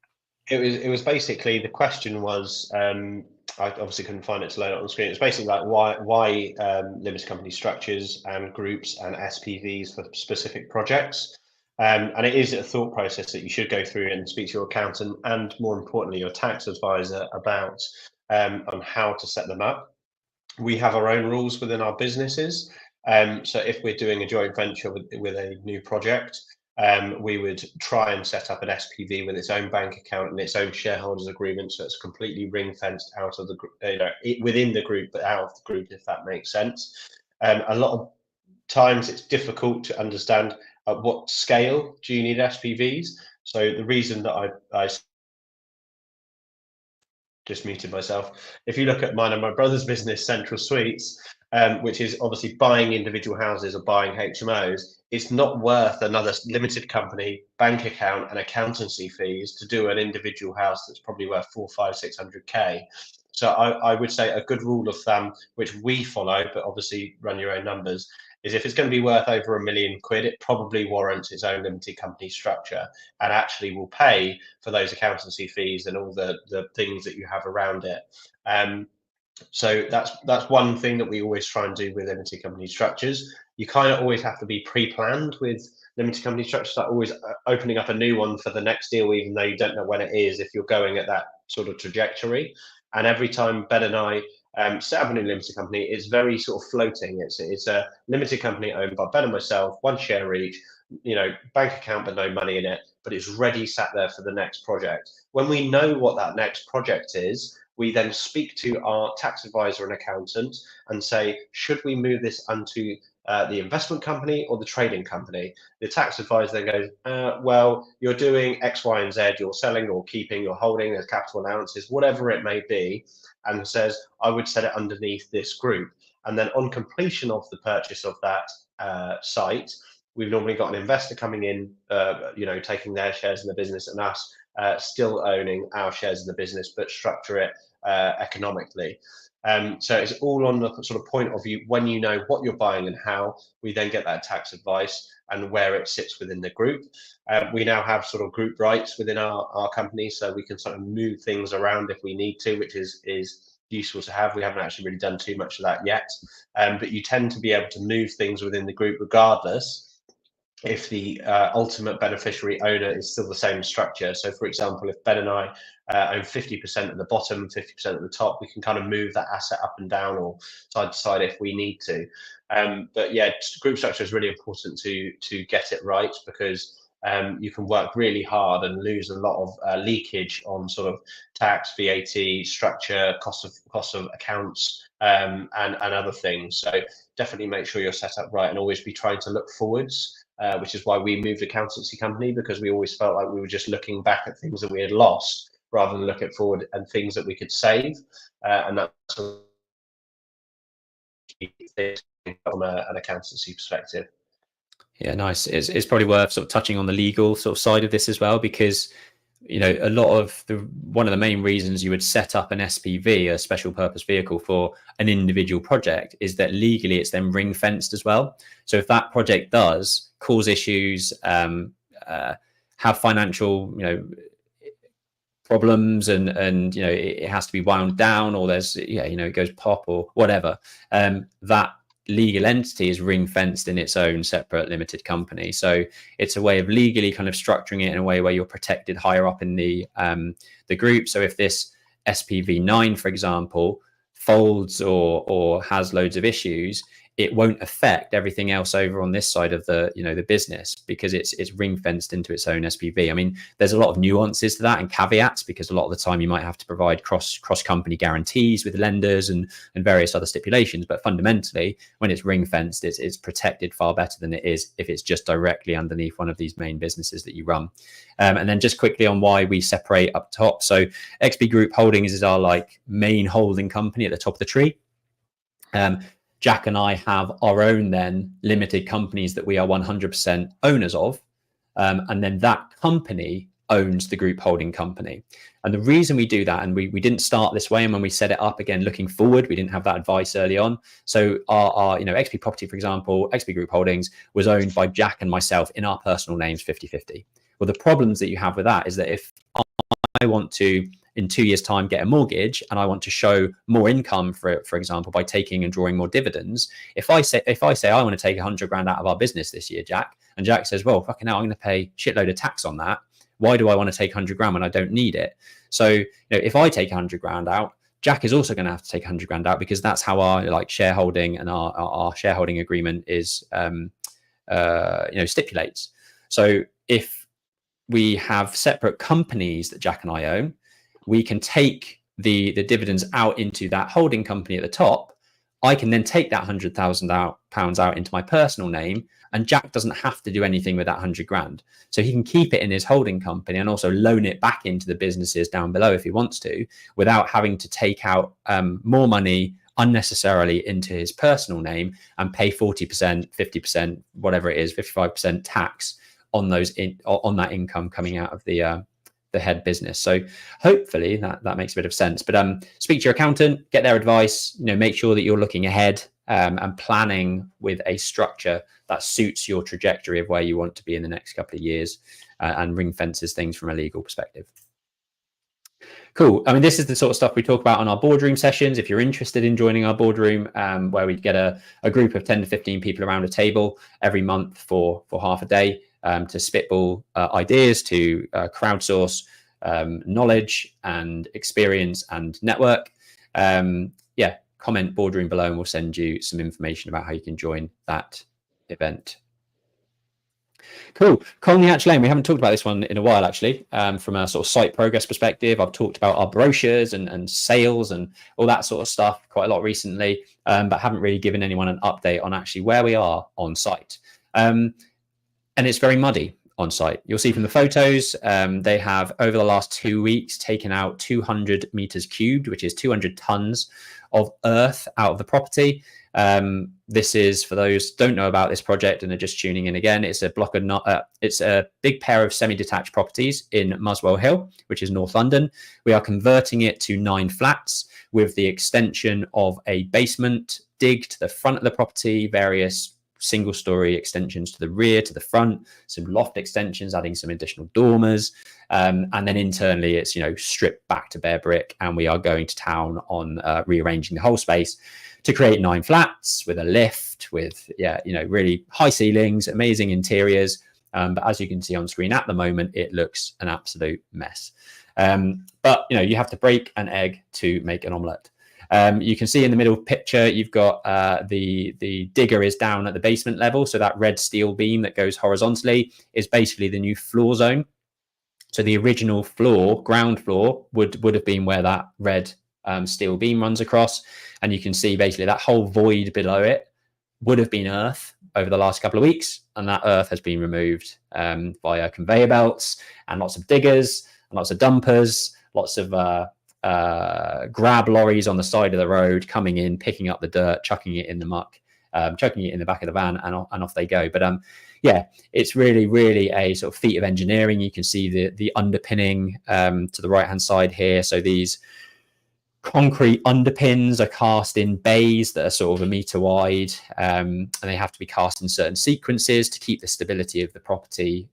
It was basically, the question was, I obviously couldn't find it to load it on the screen. It's basically like why limited company structures and groups and SPVs for specific projects. And it is a thought process that you should go through and speak to your accountant and, more importantly, your tax advisor about on how to set them up. We have our own rules within our businesses. So if we're doing a joint venture with a new project, we would try and set up an SPV with its own bank account and its own shareholders agreement, so it's completely ring fenced out of the within the group, but out of the group, if that makes sense. A lot of times it's difficult to understand at what scale do you need SPVs. So the reason that I just muted myself. If you look at mine and my brother's business, Central Suites, which is obviously buying individual houses or buying HMOs, it's not worth another limited company bank account and accountancy fees to do an individual house that's probably worth 400, 500, 600K. So I would say a good rule of thumb, which we follow, but obviously run your own numbers, is if it's going to be worth over £1 million, it probably warrants its own limited company structure and actually will pay for those accountancy fees and all the things that you have around it. So that's one thing that we always try and do with limited company structures. You kind of always have to be pre-planned with limited company structures, like always opening up a new one for the next deal, even though you don't know when it is, if you're going at that sort of trajectory. And every time Ben and I set up a new limited company, it's very sort of floating. It's a limited company owned by Ben and myself, one share each, bank account but no money in it, but it's ready, sat there for the next project. When we know what that next project is, we then speak to our tax advisor and accountant and say, should we move this onto the investment company or the trading company? The tax advisor then goes, well, you're doing X, Y, and Z, you're selling or keeping, you're holding, there's capital allowances, whatever it may be, and says, I would set it underneath this group. And then on completion of the purchase of that site, we've normally got an investor coming in, taking their shares in the business, and us still owning our shares in the business, but structure it economically. So it's all on the sort of point of view, when you know what you're buying and how, we then get that tax advice and where it sits within the group. We now have sort of group rights within our company, so we can sort of move things around if we need to, which is useful to have. We haven't actually really done too much of that yet, but you tend to be able to move things within the group regardless if the ultimate beneficiary owner is still the same structure. So for example, if Ben and I own 50% at the bottom, 50% at the top, we can kind of move that asset up and down or side to side if we need to. But yeah, group structure is really important to get it right, because you can work really hard and lose a lot of leakage on sort of tax, VAT, structure, cost of accounts, and other things. So definitely make sure you're set up right and always be trying to look forwards. Which is why we moved accountancy company, because we always felt like we were just looking back at things that we had lost rather than looking forward and things that we could save. And that's from an accountancy perspective. Yeah, nice. It's probably worth sort of touching on the legal sort of side of this as well, because a lot of one of the main reasons you would set up an SPV, a special purpose vehicle, for an individual project is that legally it's then ring fenced as well. So if that project does cause issues, have financial problems, and it has to be wound down, or there's it goes pop or whatever, that legal entity is ring fenced in its own separate limited company. So it's a way of legally kind of structuring it in a way where you're protected higher up in the group. So if this SPV 9, for example, folds or has loads of issues, it won't affect everything else over on this side of the, you know, the business, because it's ring fenced into its own SPV. I mean, there's a lot of nuances to that and caveats, because a lot of the time you might have to provide cross company guarantees with lenders and various other stipulations. But fundamentally, when it's ring fenced, it's protected far better than it is if it's just directly underneath one of these main businesses that you run. And then just quickly on why we separate up top. So XP Group Holdings is our like main holding company at the top of the tree. Jack and I have our own then limited companies that we are 100% owners of. And then that company owns the group holding company. And the reason we do that, and we didn't start this way, and when we set it up again, looking forward, we didn't have that advice early on. So our you know, XP Property, for example, XP Group Holdings was owned by Jack and myself in our personal names 50-50. Well, the problems that you have with that is that if I want to, in 2 years' time, get a mortgage, and I want to show more income, for example, by taking and drawing more dividends. If I say I want to take 100 grand out of our business this year, Jack, and Jack says, well, fucking hell, I'm going to pay a shitload of tax on that. Why do I want to take 100 grand when I don't need it? So, you know, if I take 100 grand out, Jack is also going to have to take 100 grand out, because that's how our like shareholding and our shareholding agreement is, you know, stipulates. So if we have separate companies that Jack and I own, we can take the dividends out into that holding company at the top. I can then take that £100,000 out into my personal name, and Jack doesn't have to do anything with that 100 grand. So he can keep it in his holding company and also loan it back into the businesses down below if he wants to, without having to take out more money unnecessarily into his personal name and pay 40%, 50%, whatever it is, 55% tax on those on that income coming out of the head business. So hopefully that makes a bit of sense. But speak to your accountant, get their advice, you know, make sure that you're looking ahead and planning with a structure that suits your trajectory of where you want to be in the next couple of years, and ring fences things from a legal perspective. Cool. I mean, this is the sort of stuff we talk about on our boardroom sessions. If you're interested in joining our boardroom, where we get a group of 10 to 15 people around a table every month for half a day, to spitball ideas, to crowdsource knowledge and experience and network. Yeah, comment boardroom below and we'll send you some information about how you can join that event. Cool. Colney Hatch Lane. We haven't talked about this one in a while, actually. From a sort of site progress perspective, I've talked about our brochures and sales and all that sort of stuff quite a lot recently, but haven't really given anyone an update on actually where we are on site. And it's very muddy on site. You'll see from the photos, they have over the last 2 weeks taken out 200 meters cubed, which is 200 tons of earth out of the property. This is, for those who don't know about this project and are just tuning in again, it's a block of it's a big pair of semi-detached properties in Muswell Hill, which is North London. We are converting it to 9 flats with the extension of a basement dig to the front of the property, various single-story extensions to the rear, to the front, some loft extensions, adding some additional dormers, and then internally it's, you know, stripped back to bare brick, and we are going to town on rearranging the whole space to create 9 flats with a lift, with, yeah, you know, really high ceilings, amazing interiors. But as you can see on screen at the moment, it looks an absolute mess. But, you know, you have to break an egg to make an omelette. You can see in the middle picture, you've got the digger is down at the basement level. So that red steel beam that goes horizontally is basically the new floor zone. So the original floor, ground floor, would have been where that red steel beam runs across. And you can see basically that whole void below it would have been earth over the last couple of weeks. And that earth has been removed via conveyor belts and lots of diggers and lots of dumpers, lots of grab lorries on the side of the road coming in, picking up the dirt, chucking it in the muck, chucking it in the back of the van, and off they go. But yeah, it's really a sort of feat of engineering. You can see the underpinning to the right hand side here. So these concrete underpins are cast in bays that are sort of 1 meter wide, and they have to be cast in certain sequences to keep the stability of the property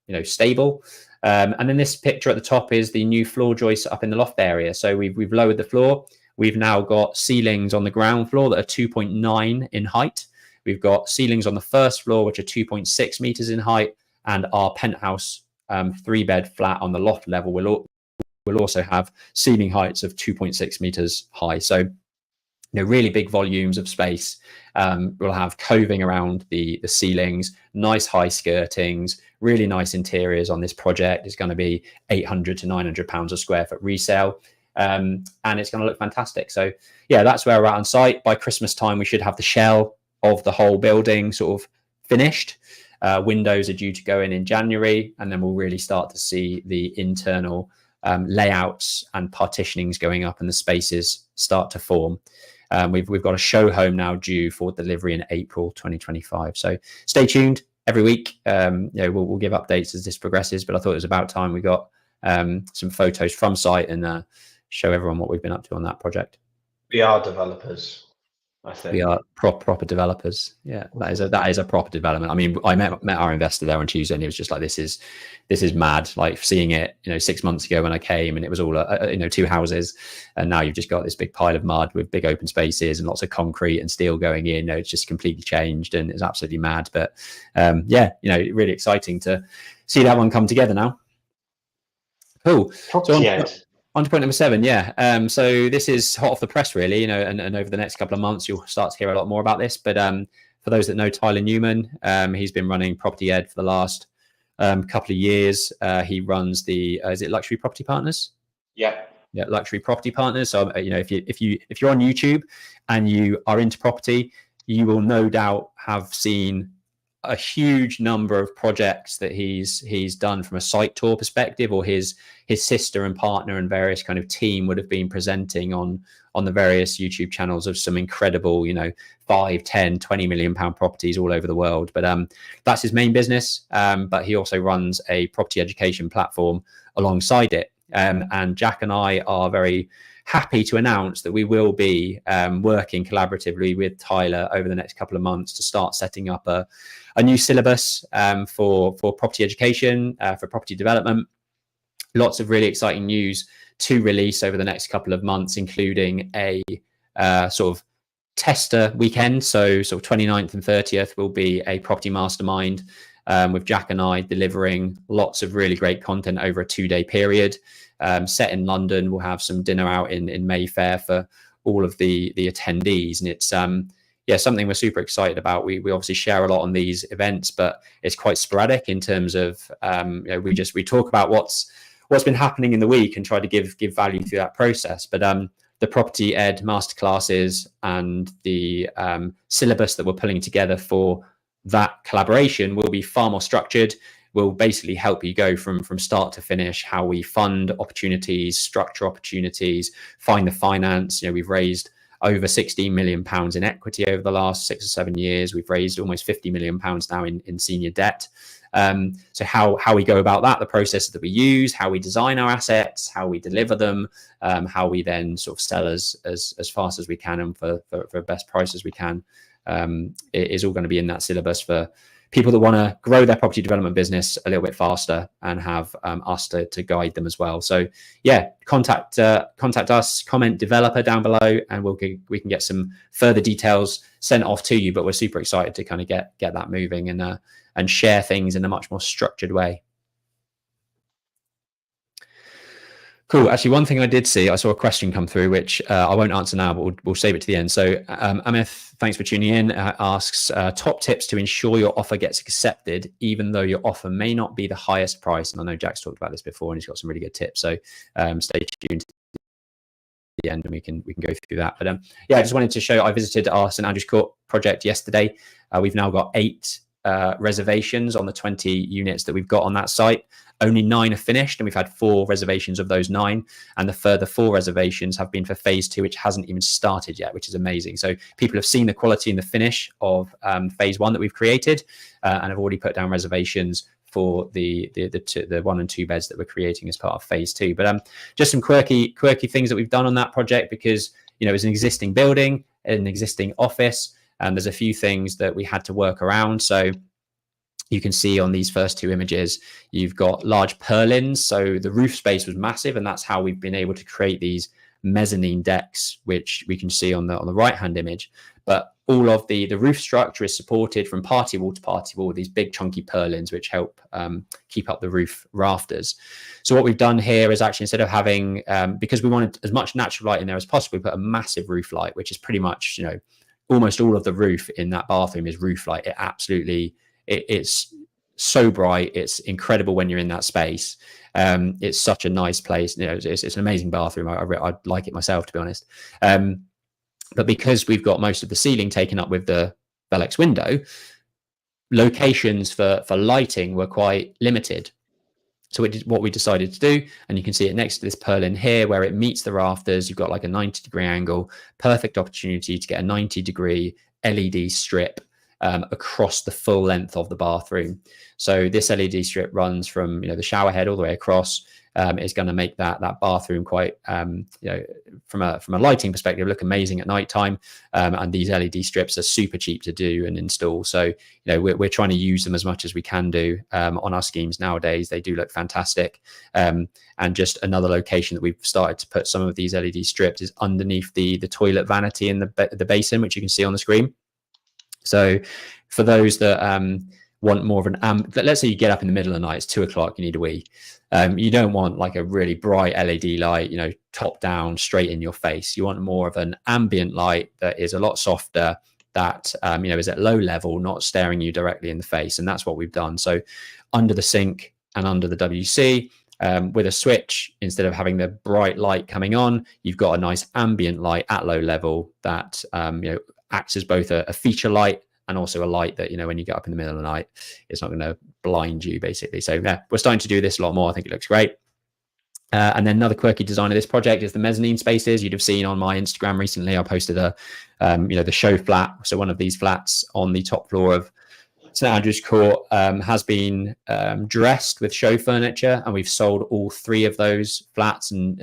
you know, stable. And then this picture at the top is the new floor joists up in the loft area. So we've lowered the floor. We've now got ceilings on the ground floor that are 2.9 in height. We've got ceilings on the first floor, which are 2.6 meters in height. And our penthouse 3-bed flat on the loft level will also have ceiling heights of 2.6 meters high. So really big volumes of space. We'll have coving around the ceilings, nice high skirtings, really nice interiors on this project. It's going to be 800 to 900 pounds a square foot resale. And it's going to look fantastic. So yeah, that's where we're at on site. By Christmas time, we should have the shell of the whole building sort of finished. Windows are due to go in January, and then we'll really start to see the internal layouts and partitionings going up and the spaces start to form. We've got a show home now due for delivery in April 2025. So stay tuned every week. We'll give updates as this progresses, but I thought it was about time we got some photos from site and show everyone what we've been up to on that project. We are developers, I think. We are proper developers. Yeah, that is a proper development. I mean, I met our investor there on Tuesday, and he was just like, "This is mad." Like seeing it, 6 months ago when I came, and it was all 2 houses, and now you've just got this big pile of mud with big open spaces and lots of concrete and steel going in. It's just completely changed, and it's absolutely mad. But really exciting to see that one come together now. Cool. On to point number 7, yeah. So this is hot off the press, really, and over the next couple of months, you'll start to hear a lot more about this. But for those that know Tyler Newman, he's been running Property Ed for the last couple of years. He runs the is it Luxury Property Partners? Yeah, Luxury Property Partners. So if you're on YouTube and you are into property, you will no doubt have seen a huge number of projects that he's done from a site tour perspective, or his sister and partner and various kind of team would have been presenting on the various YouTube channels of some incredible 5, 10, 20 million pound properties all over the world. But that's his main business, but he also runs a property education platform alongside it, and Jack and I are very happy to announce that we will be working collaboratively with Tyler over the next couple of months to start setting up a new syllabus for property education, for property development. Lots of really exciting news to release over the next couple of months, including a sort of tester weekend. So sort of 29th and 30th will be a property mastermind with Jack and I delivering lots of really great content over a 2-day period. Set in London. We'll have some dinner out in Mayfair for all of the attendees, and it's something we're super excited about. We obviously share a lot on these events, but it's quite sporadic in terms of we talk about what's been happening in the week and try to give value through that process. But the Property Ed masterclasses and the syllabus that we're pulling together for that collaboration will be far more structured. Will basically help you go from start to finish, how we fund opportunities, structure opportunities, find the finance. We've raised over 16 million pounds in equity over the last 6 or 7 years. We've raised almost 50 million pounds now in senior debt. So how we go about that, the processes that we use, how we design our assets, how we deliver them, how we then sort of sell as fast as we can and for best price as we can, it is all going to be in that syllabus for people that want to grow their property development business a little bit faster and have us to guide them as well. So yeah, contact us, comment developer down below, and we can get some further details sent off to you. But we're super excited to kind of get that moving and share things in a much more structured way. Cool. Actually, one thing I did see, I saw a question come through, which I won't answer now, but we'll save it to the end. So Amith, thanks for tuning in, asks, top tips to ensure your offer gets accepted, even though your offer may not be the highest price. And I know Jack's talked about this before, and he's got some really good tips. So stay tuned to the end and we can go through that. But I just wanted to show, I visited our St Andrews Court project yesterday. We've now got 8 reservations on the 20 units that we've got on that site. Only 9 are finished, and we've had 4 reservations of those 9, and the further 4 reservations have been for phase 2, which hasn't even started yet, which is amazing. So people have seen the quality and the finish of phase 1 that we've created, and have already put down reservations for the 1 and 2 beds that we're creating as part of phase 2. But just some quirky things that we've done on that project, because it's an existing building, an existing office, and there's a few things that we had to work around. So you can see on these first 2 images, you've got large purlins. So the roof space was massive, and that's how we've been able to create these mezzanine decks, which we can see on the right hand image. But all of the roof structure is supported from party wall to party wall, these big chunky purlins which help keep up the roof rafters. So what we've done here is actually, instead of having, because we wanted as much natural light in there as possible, we put a massive roof light, which is pretty much, almost all of the roof in that bathroom is roof light. It absolutely, it's so bright. It's incredible when you're in that space. It's such a nice place. It's an amazing bathroom. I like it myself, to be honest. But because we've got most of the ceiling taken up with the Velux window, locations for lighting were quite limited. So what we decided to do, and you can see it next to this purlin here, where it meets the rafters, you've got like a 90-degree angle, perfect opportunity to get a 90-degree LED strip across the full length of the bathroom. So this LED strip runs from the shower head all the way across. Is going to make that bathroom quite, from a lighting perspective, look amazing at nighttime. And these LED strips are super cheap to do and install. So we're trying to use them as much as we can do on our schemes nowadays. They do look fantastic. And just another location that we've started to put some of these LED strips is underneath the toilet vanity in the basin, which you can see on the screen. So for those that want more of an let's say you get up in the middle of the night, it's 2 o'clock, you need a wee. You don't want like a really bright LED light, top down straight in your face. You want more of an ambient light that is a lot softer, that is at low level, not staring you directly in the face. And that's what we've done. So under the sink and under the WC, with a switch, instead of having the bright light coming on, you've got a nice ambient light at low level that acts as both a feature light and also a light that, when you get up in the middle of the night, it's not going to blind you, basically. So yeah, we're starting to do this a lot more. I think it looks great. And then another quirky design of this project is the mezzanine spaces. You'd have seen on my Instagram recently, I posted the show flat. So one of these flats on the top floor of St Andrew's Court has been dressed with show furniture, and we've sold all 3 of those flats, and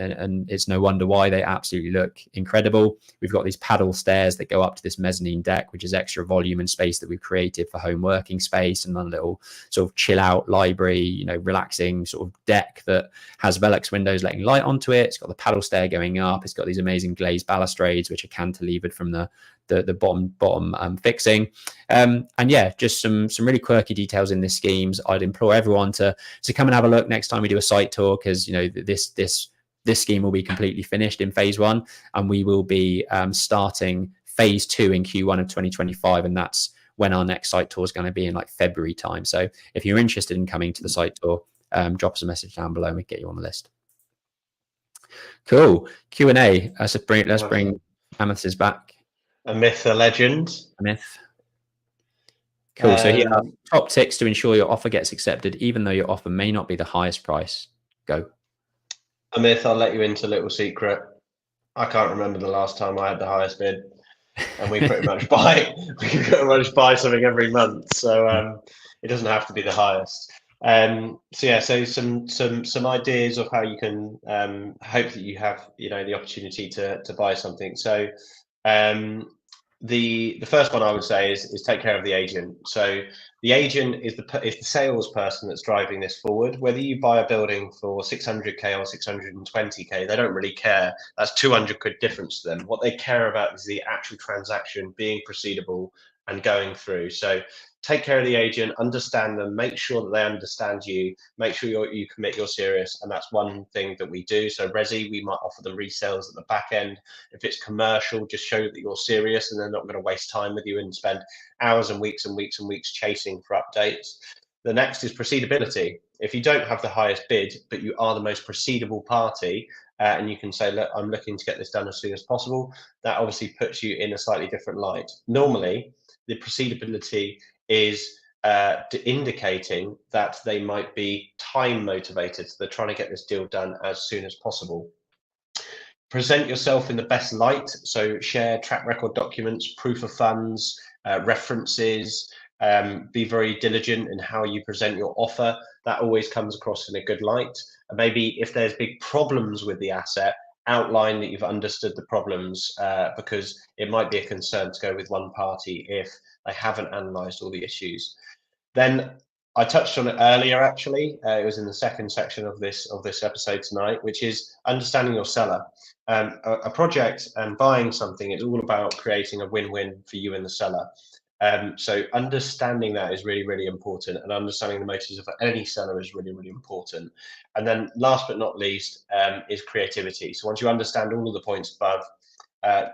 it's no wonder why. They absolutely look incredible. We've got these paddle stairs that go up to this mezzanine deck, which is extra volume and space that we've created for home working space, and a little sort of chill out library, relaxing sort of deck that has Velux windows letting light onto it. It's got the paddle stair going up. It's got these amazing glazed balustrades, which are cantilevered from the bottom fixing. And yeah, just some really quirky details in this schemes. I'd implore everyone to come and have a look next time we do a site tour, because this scheme will be completely finished in phase 1, and we will be starting phase 2 in Q1 of 2025, and that's when our next site tour is going to be in like February time. So if you're interested in coming to the site tour, drop us a message down below and we can get you on the list. Cool. Q&A. Let's bring Amethyst back. A myth, a legend. A myth. Cool. So here are top tips to ensure your offer gets accepted, even though your offer may not be the highest price. Go. A myth, I'll let you into a little secret. I can't remember the last time I had the highest bid, and we pretty much buy something every month. So it doesn't have to be the highest. So some ideas of how you can hope that you have the opportunity to buy something. So the first one I would say is take care of the agent. So the agent is the salesperson that's driving this forward. Whether you buy a building for 600k or 620k, they don't really care. That's 200 quid difference to them. What they care about is the actual transaction being proceedable and going through. So take care of the agent, understand them, make sure that they understand you, make sure you commit, you're serious. And that's one thing that we do. So resi, we might offer them resales at the back end. If it's commercial, just show that you're serious and they're not going to waste time with you and spend hours and weeks and weeks and weeks chasing for updates. The next is proceedability. If you don't have the highest bid, but you are the most proceedable party, and you can say, look, I'm looking to get this done as soon as possible, that obviously puts you in a slightly different light. Normally, the proceedability is indicating that they might be time motivated. So they're trying to get this deal done as soon as possible. Present yourself in the best light. So share track record documents, proof of funds, references. Be very diligent in how you present your offer. That always comes across in a good light. And maybe if there's big problems with the asset, outline that you've understood the problems, because it might be a concern to go with one party if they haven't analysed all the issues. Then I touched on it earlier, actually. It was in the second section of this episode tonight, which is understanding your seller. A project and buying something is all about creating a win-win for you and the seller. So understanding that is really, really important, and understanding the motives of any seller is really, really important. And then last but not least is creativity. So once you understand all of the points above,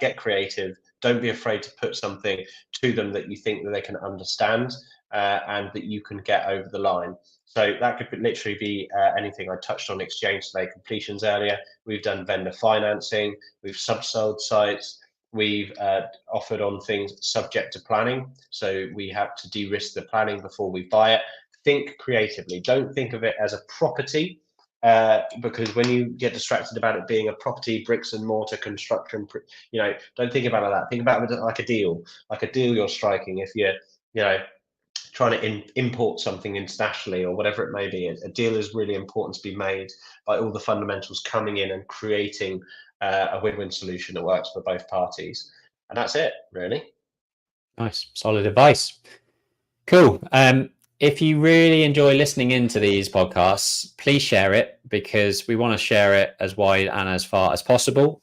get creative. Don't be afraid to put something to them that you think that they can understand and that you can get over the line. So that could literally be anything. I touched on exchange delay completions earlier. We've done vendor financing. We've subsold sites. We've offered on things subject to planning. So we have to de-risk the planning before we buy it. Think creatively. Don't think of it as a property. Because when you get distracted about it being a property, bricks and mortar construction, don't think about that. Think about it like a deal you're striking. If you're, trying to import something internationally or whatever it may be, a deal is really important to be made by all the fundamentals coming in and creating a win-win solution that works for both parties. And that's it, really. Nice, solid advice. Cool. If you really enjoy listening into these podcasts, please share it, because we want to share it as wide and as far as possible.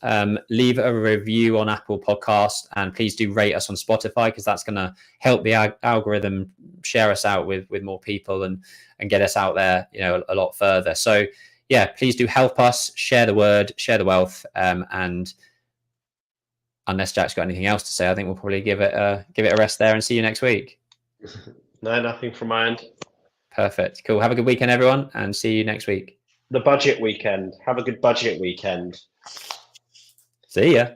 Leave a review on Apple Podcast, and please do rate us on Spotify, because that's going to help the algorithm share us out with more people and get us out there, a lot further. So yeah, please do help us share the word, share the wealth, and unless Jack's got anything else to say, I think we'll probably give it a rest there and see you next week. No, nothing from my end. Perfect. Cool. Have a good weekend, everyone, and see you next week. The budget weekend. Have a good budget weekend. See ya.